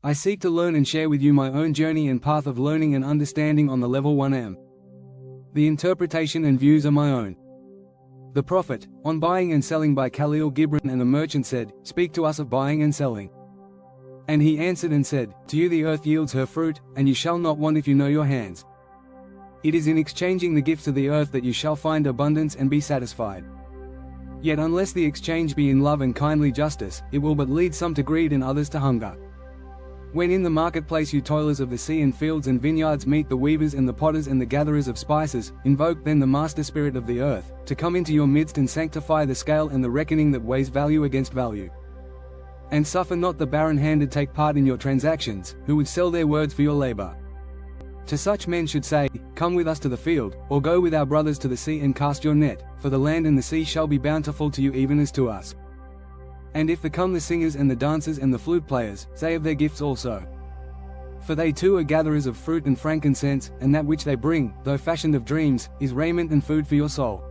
I seek to learn and share with you my own journey and path of learning and understanding on the level 1am. The interpretation and views are my own. The Prophet, on Buying and Selling by Kahlil Gibran. And the merchant said, Speak to us of buying and selling. And he answered and said, To you the earth yields her fruit, and you shall not want if you know your hands. It is in exchanging the gifts of the earth that you shall find abundance and be satisfied. Yet unless the exchange be in love and kindly justice, it will but lead some to greed and others to hunger. When in the marketplace you toilers of the sea and fields and vineyards meet the weavers and the potters and the gatherers of spices, invoke then the master spirit of the earth, to come into your midst and sanctify the scale and the reckoning that weighs value against value. And suffer not the barren-handed take part in your transactions, who would sell their words for your labor. To such men should say, Come with us to the field, or go with our brothers to the sea and cast your net, for the land and the sea shall be bountiful to you even as to us. And if come the singers and the dancers and the flute players, say of their gifts also. For they too are gatherers of fruit and frankincense, and that which they bring, though fashioned of dreams, is raiment and food for your soul.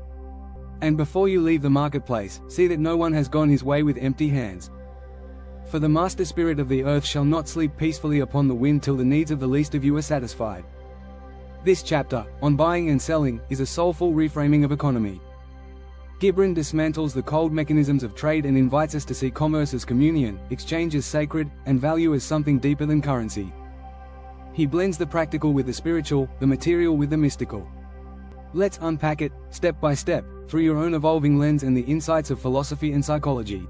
And before you leave the marketplace, see that no one has gone his way with empty hands. For the master spirit of the earth shall not sleep peacefully upon the wind till the needs of the least of you are satisfied. This chapter, on buying and selling, is a soulful reframing of economy. Gibran dismantles the cold mechanisms of trade and invites us to see commerce as communion, exchange as sacred, and value as something deeper than currency. He blends the practical with the spiritual, the material with the mystical. Let's unpack it, step by step, through your own evolving lens and the insights of philosophy and psychology.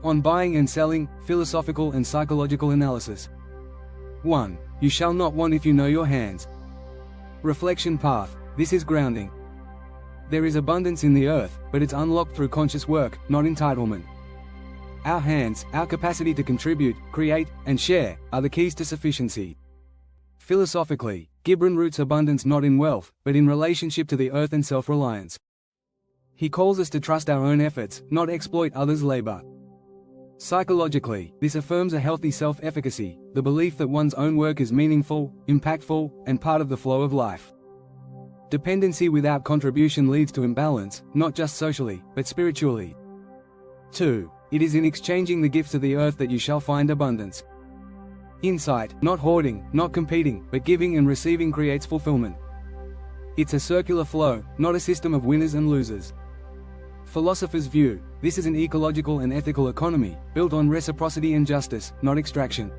On buying and selling, philosophical and psychological analysis. 1. You shall not want if you know your hands. Reflection path. This is grounding. There is abundance in the earth, but it's unlocked through conscious work, not entitlement. Our hands, our capacity to contribute, create, and share, are the keys to sufficiency. Philosophically, Gibran roots abundance not in wealth, but in relationship to the earth and self-reliance. He calls us to trust our own efforts, not exploit others' labor. Psychologically, this affirms a healthy self-efficacy, the belief that one's own work is meaningful, impactful, and part of the flow of life. Dependency without contribution leads to imbalance, not just socially, but spiritually. 2. It is in exchanging the gifts of the earth that you shall find abundance. Insight, not hoarding, not competing, but giving and receiving creates fulfillment. It's a circular flow, not a system of winners and losers. Philosophers' view, this is an ecological and ethical economy, built on reciprocity and justice, not extraction.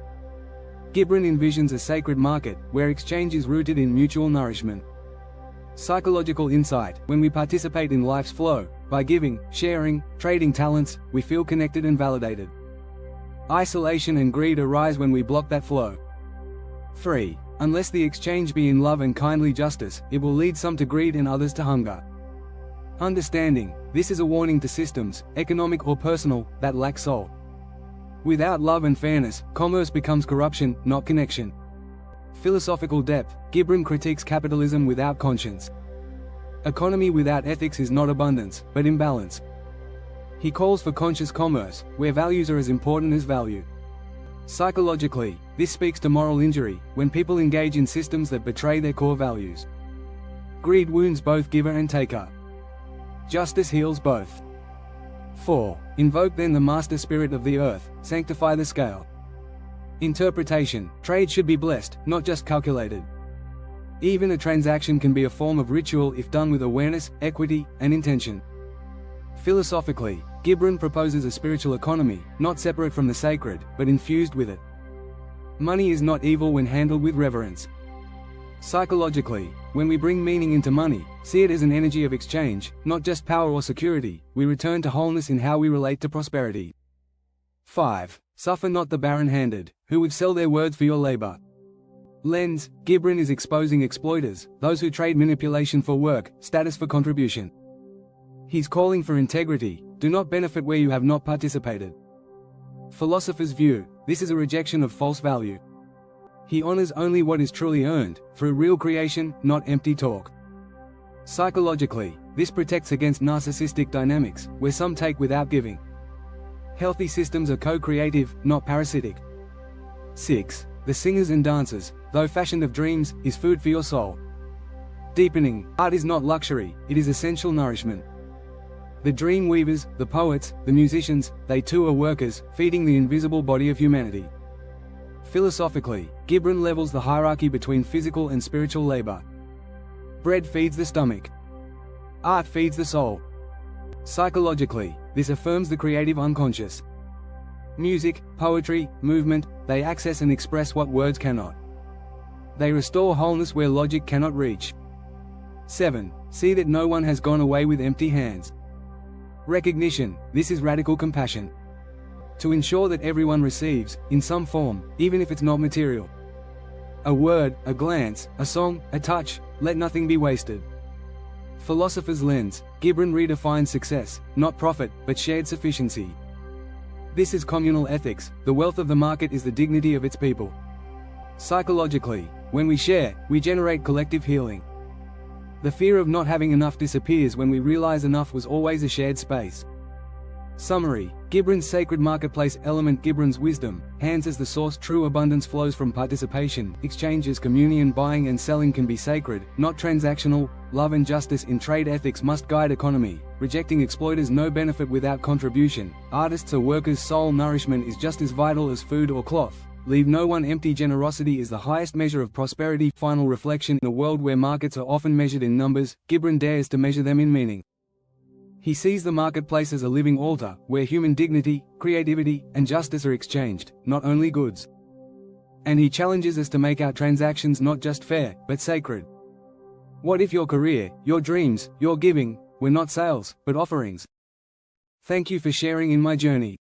Gibran envisions a sacred market, where exchange is rooted in mutual nourishment. Psychological insight, when we participate in life's flow, by giving, sharing, trading talents, we feel connected and validated. Isolation and greed arise when we block that flow. 3. Unless the exchange be in love and kindly justice, it will lead some to greed and others to hunger. Understanding, this is a warning to systems, economic or personal, that lack soul. Without love and fairness, commerce becomes corruption, not connection. Philosophical depth, Gibran critiques capitalism without conscience. Economy without ethics is not abundance, but imbalance. He calls for conscious commerce, where values are as important as value. Psychologically, this speaks to moral injury, when people engage in systems that betray their core values. Greed wounds both giver and taker. Justice heals both. 4. Invoke then the master spirit of the earth, sanctify the scale. Interpretation, trade should be blessed, not just calculated. Even a transaction can be a form of ritual if done with awareness, equity, and intention. Philosophically, Gibran proposes a spiritual economy, not separate from the sacred, but infused with it. Money is not evil when handled with reverence. Psychologically, when we bring meaning into money, see it as an energy of exchange, not just power or security, we return to wholeness in how we relate to prosperity. 5. Suffer not the barren-handed, who would sell their words for your labor. Lens, Gibran is exposing exploiters, those who trade manipulation for work, status for contribution. He's calling for integrity, do not benefit where you have not participated. Philosophers' view, this is a rejection of false value. He honors only what is truly earned, through real creation, not empty talk. Psychologically, this protects against narcissistic dynamics, where some take without giving. Healthy systems are co-creative, not parasitic. 6. The singers and dancers, though fashioned of dreams, is food for your soul. Deepening, art is not luxury, it is essential nourishment. The dream weavers, the poets, the musicians, they too are workers, feeding the invisible body of humanity. Philosophically, Gibran levels the hierarchy between physical and spiritual labor. Bread feeds the stomach. Art feeds the soul. Psychologically, this affirms the creative unconscious. Music, poetry, movement, they access and express what words cannot. They restore wholeness where logic cannot reach. 7. See that no one has gone away with empty hands. Recognition, this is radical compassion. To ensure that everyone receives, in some form, even if it's not material. A word, a glance, a song, a touch, let nothing be wasted. Philosopher's lens, Gibran redefines success, not profit, but shared sufficiency. This is communal ethics, the wealth of the market is the dignity of its people. Psychologically, when we share, we generate collective healing. The fear of not having enough disappears when we realize enough was always a shared space. Summary: Gibran's sacred marketplace element. Gibran's wisdom, hands as the source. True abundance flows from participation, exchanges, communion. Buying and selling can be sacred, not transactional. Love and justice in trade ethics must guide economy, rejecting exploiters. No benefit without contribution. Artists or workers' soul nourishment is just as vital as food or cloth. Leave no one empty. Generosity is the highest measure of prosperity. Final reflection: in a world where markets are often measured in numbers, Gibran dares to measure them in meaning. He sees the marketplace as a living altar, where human dignity, creativity, and justice are exchanged, not only goods. And he challenges us to make our transactions not just fair, but sacred. What if your career, your dreams, your giving, were not sales, but offerings? Thank you for sharing in my journey.